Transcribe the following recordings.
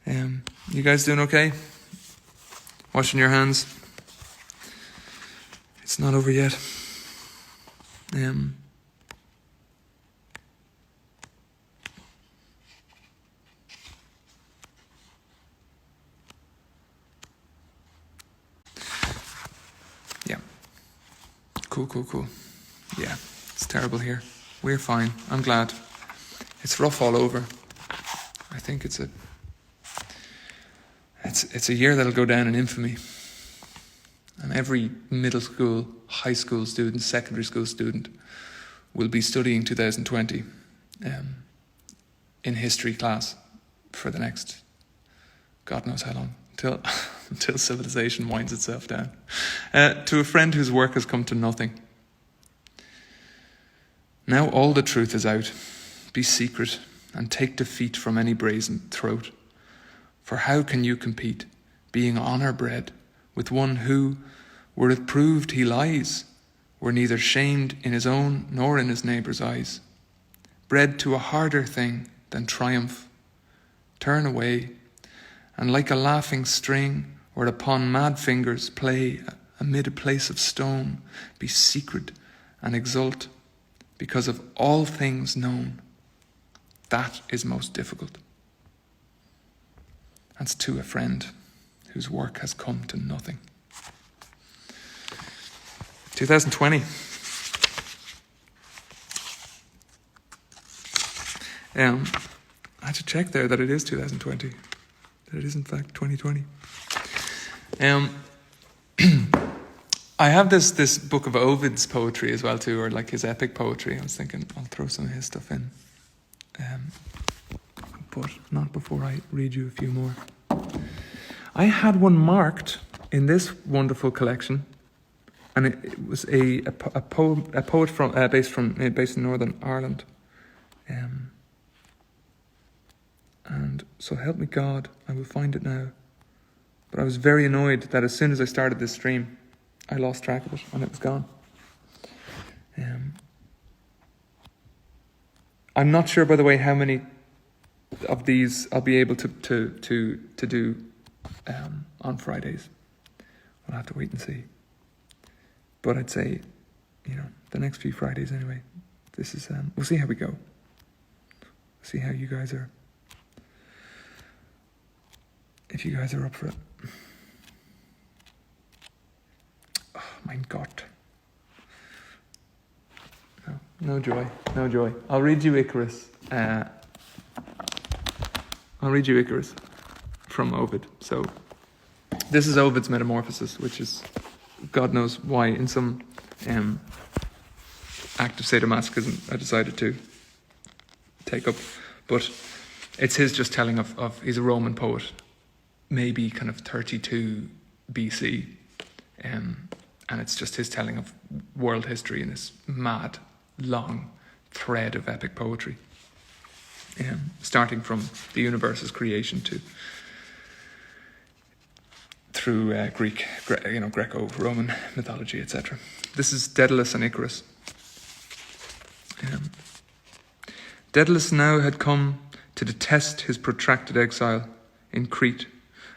You guys doing okay? Washing your hands? It's not over yet. Yeah. Cool. Yeah, it's terrible here. We're fine. I'm glad. It's rough all over. I think it's a year that'll go down in infamy. And every middle school, high school student, secondary school student will be studying 2020 in history class for the next God knows how long, until civilization winds itself down. To a friend whose work has come to nothing. Now all the truth is out. Be secret and take defeat from any brazen throat. For how can you compete, being honour bred, with one who, were it proved he lies, were neither shamed in his own nor in his neighbour's eyes? Bred to a harder thing than triumph, turn away, and like a laughing string, or upon mad fingers play amid a place of stone, be secret and exult, because of all things known. That is most difficult. That's to a friend whose work has come to nothing. 2020. I had to check there that it is 2020. That it is in fact 2020. I have this book of Ovid's poetry as well too, or like his epic poetry. I was thinking I'll throw some of his stuff in. But not before I read you a few more. I had one marked in this wonderful collection, and it was a poet from based in Northern Ireland, and so help me God, I will find it now. But I was very annoyed that as soon as I started this stream, I lost track of it and it was gone. I'm not sure, by the way, how many of these I'll be able to do on Fridays. We'll have to wait and see. But I'd say, the next few Fridays anyway. This is we'll see how we go. See how you guys are. If you guys are up for it. Oh, mein Gott. No joy. I'll read you Icarus. From Ovid. So, this is Ovid's Metamorphoses, which is, God knows why, in some act of sadomasochism I decided to take up. But it's his just telling of he's a Roman poet, maybe kind of 32 BC. And it's just his telling of world history in this mad, long thread of epic poetry. Starting from the universe's creation through Greco-Roman mythology, etc. This is Daedalus and Icarus. Daedalus now had come to detest his protracted exile in Crete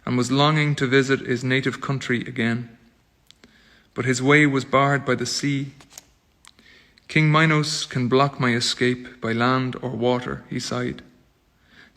and was longing to visit his native country again. But his way was barred by the sea. King Minos can block my escape by land or water, he sighed.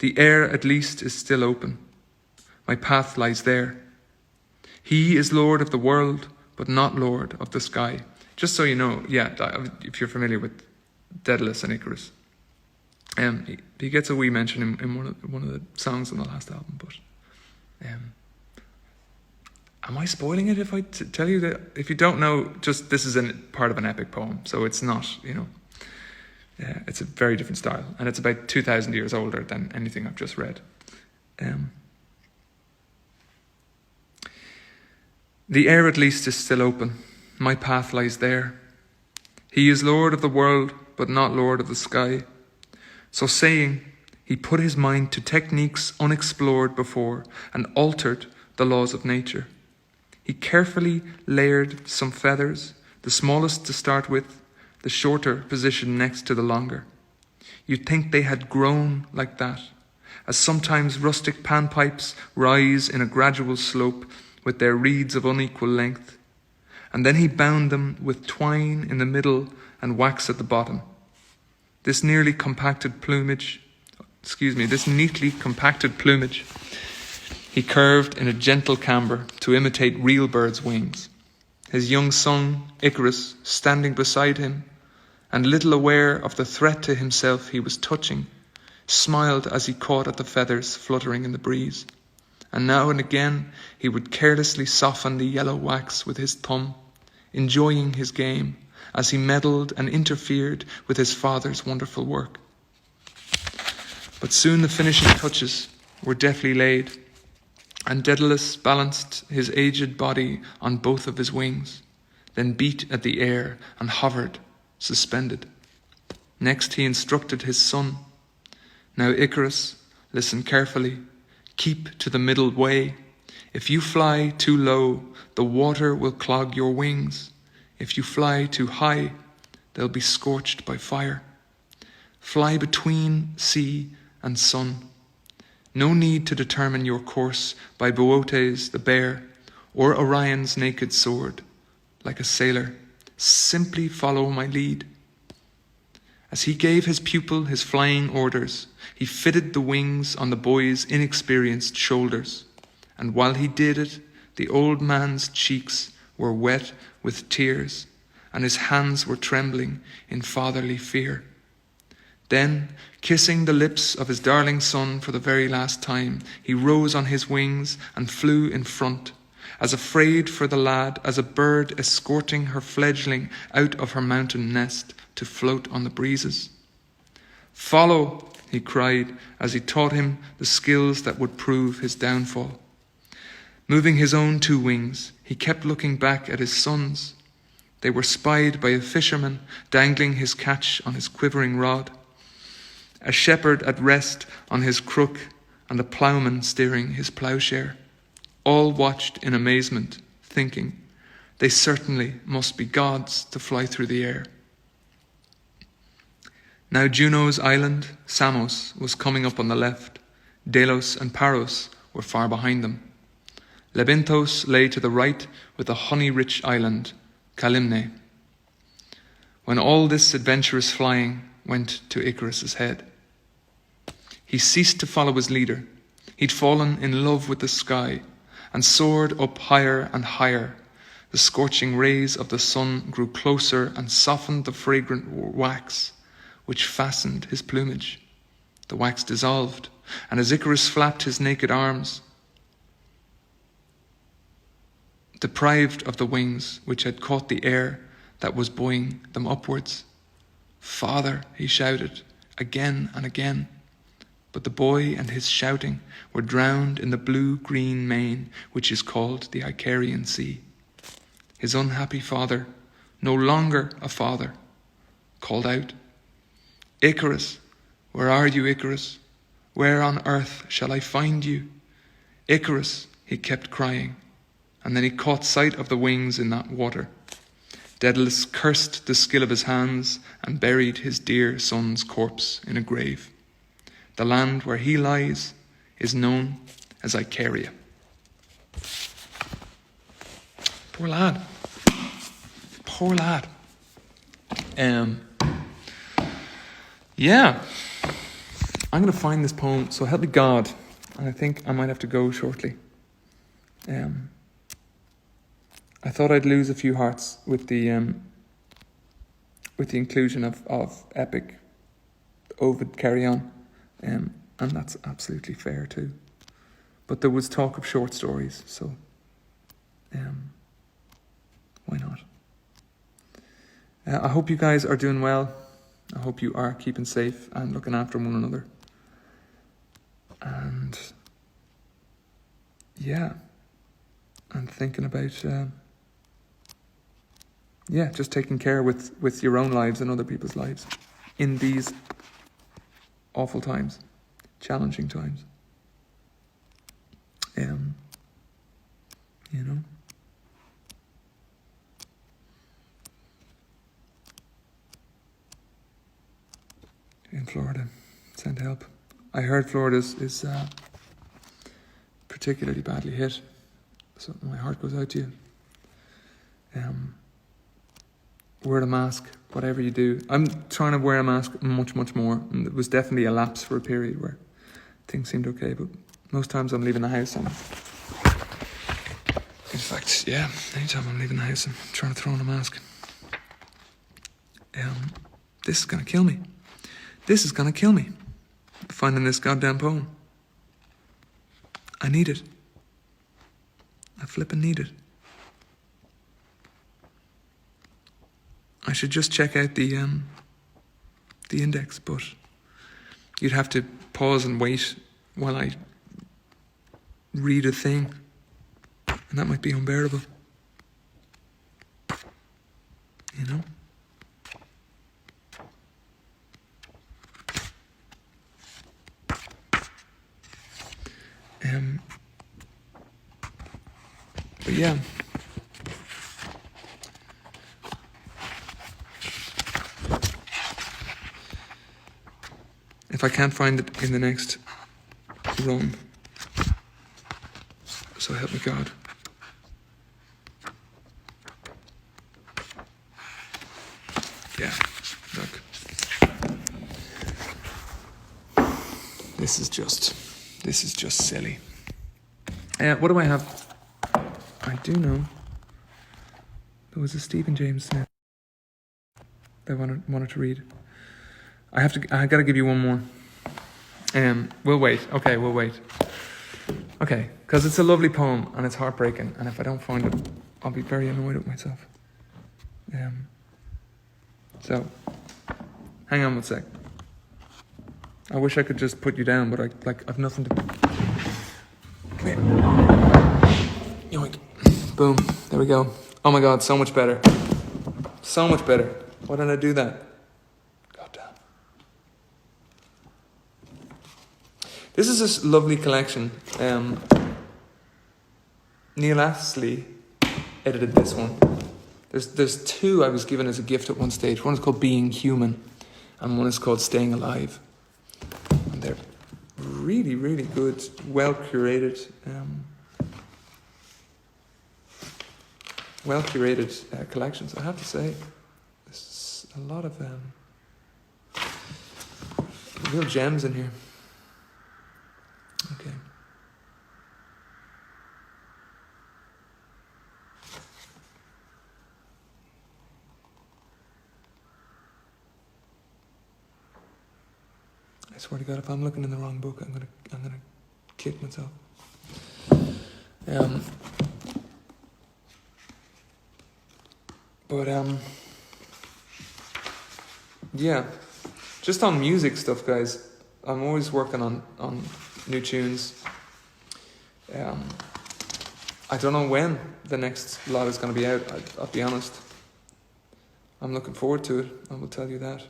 The air at least is still open. My path lies there. He is Lord of the world, but not Lord of the sky. Just so you know, if you're familiar with Daedalus and Icarus, he gets a wee mention in one of the songs on the last album. But am I spoiling it if I tell you that? If you don't know, just this is part of an epic poem, so it's not, it's a very different style, and it's about 2,000 years older than anything I've just read. The air at least is still open. My path lies there. He is Lord of the world, but not Lord of the sky. So saying, he put his mind to techniques unexplored before and altered the laws of nature. He carefully layered some feathers, the smallest to start with, the shorter positioned next to the longer. You'd think they had grown like that, as sometimes rustic panpipes rise in a gradual slope with their reeds of unequal length, and then he bound them with twine in the middle and wax at the bottom. This neatly compacted plumage, he curved in a gentle camber to imitate real birds' wings. His young son, Icarus, standing beside him, and little aware of the threat to himself he was touching, smiled as he caught at the feathers fluttering in the breeze. And now and again he would carelessly soften the yellow wax with his thumb, enjoying his game as he meddled and interfered with his father's wonderful work. But soon the finishing touches were deftly laid, and Daedalus balanced his aged body on both of his wings, then beat at the air and hovered, suspended. Next he instructed his son, "Now Icarus, listen carefully. Keep to the middle way. If you fly too low, the water will clog your wings. If you fly too high, they'll be scorched by fire. Fly between sea and sun. No need to determine your course by Boötes the bear or Orion's naked sword. Like a sailor, simply follow my lead." As he gave his pupil his flying orders, he fitted the wings on the boy's inexperienced shoulders, and while he did it, the old man's cheeks were wet with tears, and his hands were trembling in fatherly fear. Then, kissing the lips of his darling son for the very last time, he rose on his wings and flew in front, as afraid for the lad as a bird escorting her fledgling out of her mountain nest to float on the breezes. "Follow," he cried as he taught him the skills that would prove his downfall. Moving his own two wings, he kept looking back at his sons. They were spied by a fisherman dangling his catch on his quivering rod, a shepherd at rest on his crook, and a ploughman steering his ploughshare. All watched in amazement, thinking, they certainly must be gods to fly through the air. Now Juno's island, Samos, was coming up on the left. Delos and Paros were far behind them. Lebynthos lay to the right with the honey-rich island, Calymne. When all this adventurous flying went to Icarus's head, he ceased to follow his leader. He'd fallen in love with the sky and soared up higher and higher. The scorching rays of the sun grew closer and softened the fragrant wax which fastened his plumage. The wax dissolved, and as Icarus flapped his naked arms, deprived of the wings which had caught the air that was buoying them upwards, "Father," he shouted again and again. But the boy and his shouting were drowned in the blue-green main which is called the Icarian Sea. His unhappy father, no longer a father, called out, "Icarus, where are you, Icarus? Where on earth shall I find you? Icarus," he kept crying, and then he caught sight of the wings in that water. Daedalus cursed the skill of his hands and buried his dear son's corpse in a grave. The land where he lies is known as Icaria. Poor lad. Poor lad. Yeah. I'm going to find this poem, so help me God. And I think I might have to go shortly. I thought I'd lose a few hearts with the inclusion of epic Ovid Carry On. And that's absolutely fair too. But there was talk of short stories, so why not? I hope you guys are doing well. I hope you are keeping safe and looking after one another. And yeah, I'm thinking about just taking care with your own lives and other people's lives in these awful times, challenging times. In Florida, send help. I heard Florida is particularly badly hit. So my heart goes out to you. Wear a mask, whatever you do. I'm trying to wear a mask much, much more. And it was definitely a lapse for a period where things seemed okay. But most times I'm leaving the house. In fact, yeah, anytime I'm leaving the house, I'm trying to throw on a mask. This is going to kill me. This is going to kill me. Finding this goddamn poem. I need it. I flippin' need it. I should just check out the index, but you'd have to pause and wait while I read a thing, and that might be unbearable. You know? But yeah. If I can't find it in the next run, so help me God. Yeah, look. This is just silly. What do I have? I do know there was a Stephen James Smith that I wanted to read. I gotta give you one more. We'll wait. Okay, we'll wait. Okay, because it's a lovely poem and it's heartbreaking, and if I don't find it, I'll be very annoyed with myself. So, hang on one sec. I wish I could just put you down, but I've nothing to. Come here. Yoink. Boom. There we go. Oh my God, so much better. So much better. Why didn't I do that? Goddamn. This is this lovely collection. Neil Astley edited this one. There's two I was given as a gift at one stage. One is called Being Human, and one is called Staying Alive. And they're really, really good, well curated collections. I have to say, there's a lot of real gems in here. Okay. I swear to God, if I'm looking in the wrong book, I'm gonna kick myself. Yeah, just on music stuff, guys. I'm always working on new tunes. I don't know when the next lot is going to be out. I'll be honest. I'm looking forward to it. I will tell you that.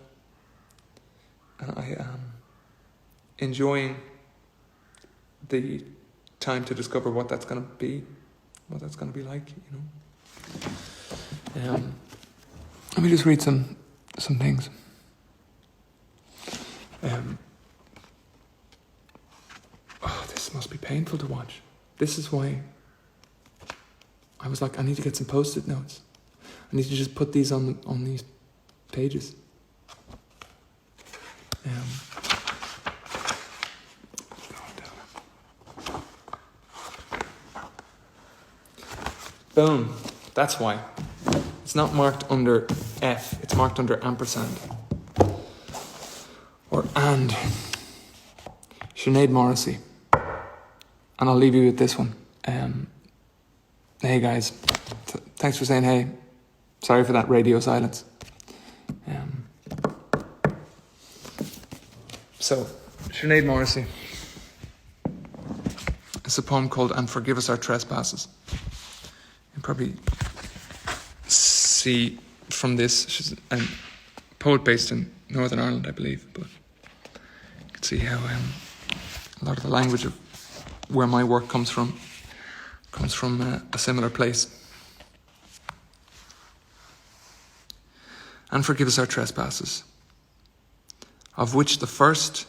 And I am enjoying the time to discover what that's going to be, what that's going to be like, you know. Let me just read some things. This must be painful to watch. This is why I was like, I need to get some post-it notes. I need to just put these on these pages. Boom. That's why. It's not marked under F. It's marked under ampersand. Or and. Sinead Morrissey. And I'll leave you with this one. Hey guys. Thanks for saying hey. Sorry for that radio silence. So, Sinead Morrissey. It's a poem called And Forgive Us Our Trespasses. You can probably see from this, she's a poet based in Northern Ireland, I believe, but you can see how a lot of the language of where my work comes from a similar place. And forgive us our trespasses, of which the first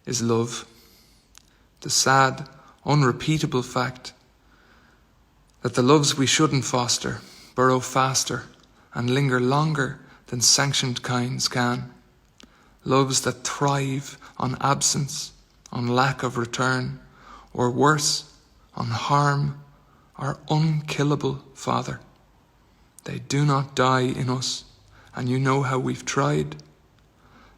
is love, the sad, unrepeatable fact that the loves we shouldn't foster burrow faster and linger longer than sanctioned kinds can. Loves that thrive on absence, on lack of return, or worse, on harm, are unkillable, Father. They do not die in us, and you know how we've tried.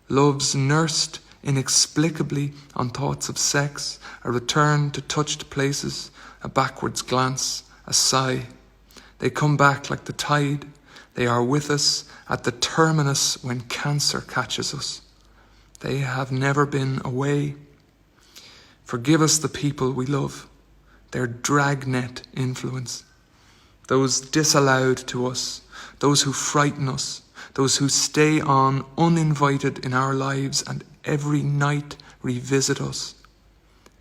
Loves nursed inexplicably on thoughts of sex, a return to touched places, a backwards glance, a sigh. They come back like the tide. They are with us at the terminus when cancer catches us. They have never been away. Forgive us the people we love, their dragnet influence, those disallowed to us, those who frighten us, those who stay on uninvited in our lives and every night revisit us,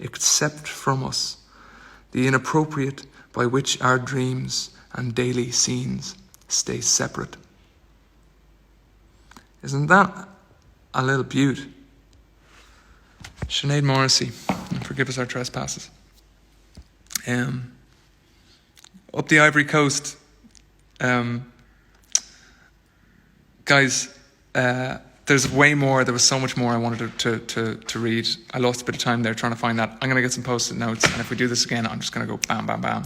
accept from us the inappropriate by which our dreams and daily scenes stay separate. Isn't that a little beaut? Sinead Morrissey, and forgive us our trespasses. Up the Ivory Coast, guys, there's way more. There was so much more I wanted to read. I lost a bit of time there trying to find that. I'm going to get some post-it notes, and if we do this again, I'm just going to go bam, bam, bam.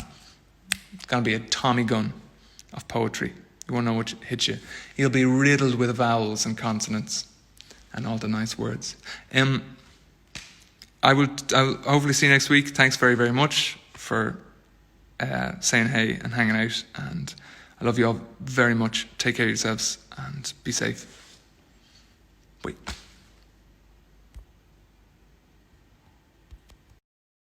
It's going to be a Tommy gun of poetry. You won't know what hits you. You'll be riddled with vowels and consonants and all the nice words. I'll hopefully see you next week. Thanks very, very much for saying hey and hanging out. And I love you all very much. Take care of yourselves and be safe. Bye.